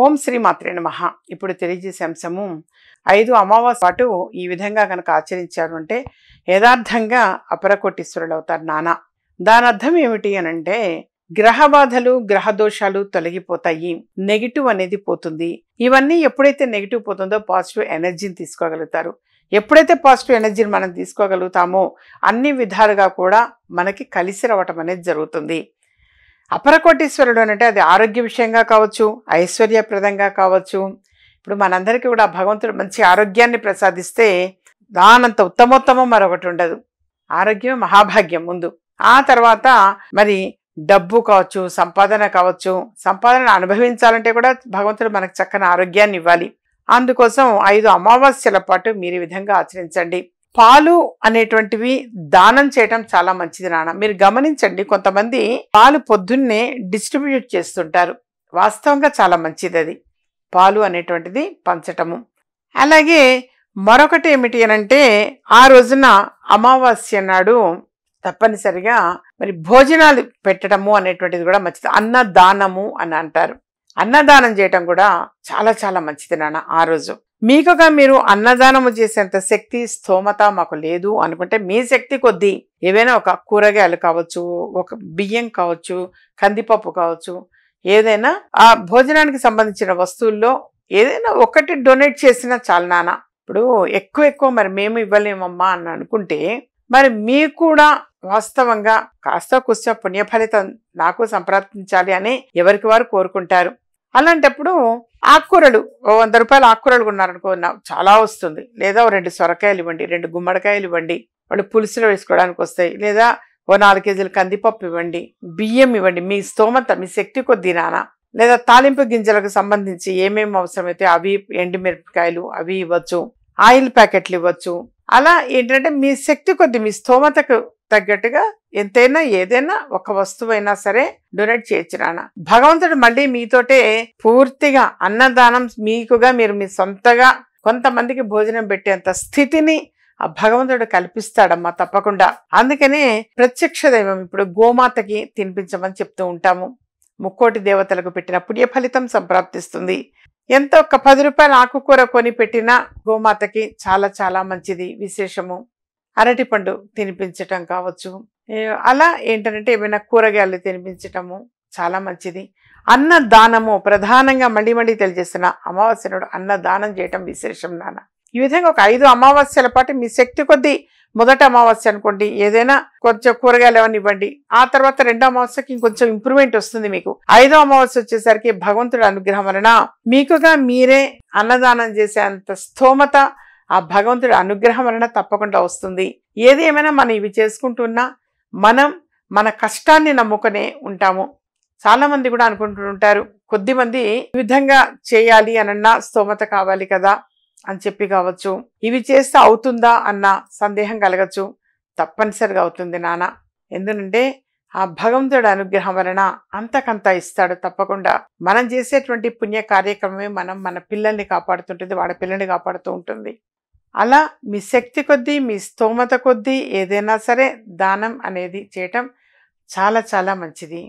ఓం శ్రీ మాత్రే నమః. ఇప్పుడు తెలియజేసే అంశము 5 అమావాస్య పాటు ఈ విధంగా కనుక ఆచరించారు అంటే యథార్థంగా అపరకోటీశ్వరులు అవుతారు నాన్న. దాని అర్థం ఏమిటి అనంటే గ్రహ బాధలు గ్రహ దోషాలు తొలగిపోతాయి, నెగిటివ్ అనేది పోతుంది. ఇవన్నీ ఎప్పుడైతే నెగిటివ్ పోతుందో పాజిటివ్ ఎనర్జీని తీసుకోగలుగుతారు. ఎప్పుడైతే పాజిటివ్ ఎనర్జీని మనం తీసుకోగలుగుతామో అన్ని విధాలుగా కూడా మనకి కలిసి రావటం అనేది జరుగుతుంది. అపరకోటీశ్వరుడు అంటే అది ఆరోగ్య విషయంగా కావచ్చు, ఐశ్వర్యప్రదంగా కావచ్చు. ఇప్పుడు మనందరికీ కూడా భగవంతుడు మంచి ఆరోగ్యాన్ని ప్రసాదిస్తే దానంత ఉత్తమోత్తమం మరొకటి ఉండదు. ఆరోగ్యం మహాభాగ్యం ముందు, ఆ తర్వాత మరి డబ్బు కావచ్చు, సంపాదన కావచ్చు. సంపాదన అనుభవించాలంటే కూడా భగవంతుడు మనకు చక్కని ఆరోగ్యాన్ని ఇవ్వాలి. అందుకోసం 5 అమావాస్యల పాటు మీరు ఈ విధంగా ఆచరించండి. పాలు అనేటువంటివి దానం చేయటం చాలా మంచిది నాన్న. మీరు గమనించండి, కొంతమంది పాలు పొద్దున్నే డిస్ట్రిబ్యూట్ చేస్తుంటారు. వాస్తవంగా చాలా మంచిది అది, పాలు అనేటువంటిది పంచటము. అలాగే మరొకటి ఏమిటి అనంటే ఆ రోజున అమావాస్య నాడు తప్పనిసరిగా మరి భోజనాలు పెట్టడము అనేటువంటిది కూడా మంచిది. అన్నదానము అని అంటారు. అన్నదానం చేయటం కూడా చాలా చాలా మంచిది నాన్న. ఆ రోజు మీకుగా మీరు అన్నదానము చేసేంత శక్తి స్తోమత మాకు లేదు అనుకుంటే మీ శక్తి కొద్దీ ఏవైనా ఒక కూరగాయలు కావచ్చు, ఒక బియ్యం కావచ్చు, కందిపప్పు కావచ్చు, ఏదైనా ఆ భోజనానికి సంబంధించిన వస్తువుల్లో ఏదైనా ఒకటి డొనేట్ చేసినా చాలు నాన్న. ఇప్పుడు ఎక్కువ మరి మేము ఇవ్వలేమమ్మా అని అనుకుంటే మరి మీకు కూడా వాస్తవంగా కాస్త కుస్త పుణ్యఫలితం నాకు సంప్రాప్తించాలి అని ఎవరికి వారు కోరుకుంటారు. అలాంటప్పుడు ఆకుకూరలు 100 రూపాయలు ఆకుకూరలు కొన్నారనుకో చాలా వస్తుంది. లేదా 2 సొరకాయలు ఇవ్వండి, 2 గుమ్మడికాయలు ఇవ్వండి, వాళ్ళు పులుసులో వేసుకోవడానికి వస్తాయి. లేదా 4 కేజీలు కందిపప్పు ఇవ్వండి, బియ్యం ఇవ్వండి, మీ స్తోమత మీ శక్తి కొద్దీ నాన్న. లేదా తాలింపు గింజలకు సంబంధించి ఏమేమి అవసరమైతే అవి, ఎండుమిరపకాయలు అవి ఇవ్వచ్చు, ఆయిల్ ప్యాకెట్లు ఇవ్వచ్చు. అలా ఏంటంటే మీ శక్తి కొద్ది మీ స్తోమతకు తగ్గట్టుగా ఎంతైనా ఏదైనా ఒక వస్తువైనా సరే డొనేట్ చేయొచ్చు నాన్న. భగవంతుడు మళ్ళీ మీతోటే పూర్తిగా అన్నదానం మీకుగా మీరు మీ సొంతగా కొంతమందికి భోజనం పెట్టేంత స్థితిని ఆ భగవంతుడు కల్పిస్తాడమ్మా తప్పకుండా. అందుకనే ప్రత్యక్ష దైవం ఇప్పుడు గోమాతకి తినిపించమని చెప్తూ ఉంటాము. 3 దేవతలకు పెట్టిన పుణ్య ఫలితం సంప్రాప్తిస్తుంది. ఎంతో ఒక 10 రూపాయల ఆకుకూర కొని పెట్టినా గోమాతకి చాలా చాలా మంచిది, విశేషము. అరటిపండు తినిపించటం కావచ్చు, అలా ఏంటంటే ఏమైనా కూరగాయలు తినిపించటము చాలా మంచిది. అన్నదానము ప్రధానంగా మళ్ళీ తెలియజేస్తున్న అమావాస్య నాడు అన్నదానం చేయటం విశేషం నాన్న. ఈ విధంగా ఒక 5 అమావాస్యల పాటు మీ శక్తి కొద్దీ మొదటి అమావాస్య అనుకోండి ఏదైనా కొంచెం కూరగాయలు ఏమైనా ఇవ్వండి. ఆ తర్వాత 2వ అమావాస్యకి ఇంకొంచెం ఇంప్రూవ్మెంట్ వస్తుంది మీకు. 5వ అమావాస్య వచ్చేసరికి భగవంతుడి అనుగ్రహం వలన మీకుగా మీరే అన్నదానం చేసే అంత స్తోమత ఆ భగవంతుడి అనుగ్రహం వలన తప్పకుండా వస్తుంది. ఏది ఏమైనా మనం ఇవి చేసుకుంటున్నా మనం మన కష్టాన్ని నమ్ముకునే ఉంటాము. చాలా మంది కూడా అనుకుంటుంటారు, కొద్దిమంది ఈ విధంగా చేయాలి అనన్నా స్తోమత కావాలి కదా అని చెప్పి కావచ్చు, ఇవి చేస్తే అవుతుందా అన్న సందేహం కలగచ్చు. తప్పనిసరిగా అవుతుంది నాన్న. ఎందుకంటే ఆ భగవంతుడి అనుగ్రహం వలన అంతకంతా ఇస్తాడు తప్పకుండా. మనం చేసేటువంటి పుణ్య కార్యక్రమమే మనం మన పిల్లల్ని కాపాడుతుంటుంది, వాడి పిల్లల్ని కాపాడుతూ ఉంటుంది. అలా మీ శక్తి కొద్దీ మీ స్తోమత కొద్దీ ఏదైనా సరే దానం అనేది చేయటం చాలా చాలా మంచిది.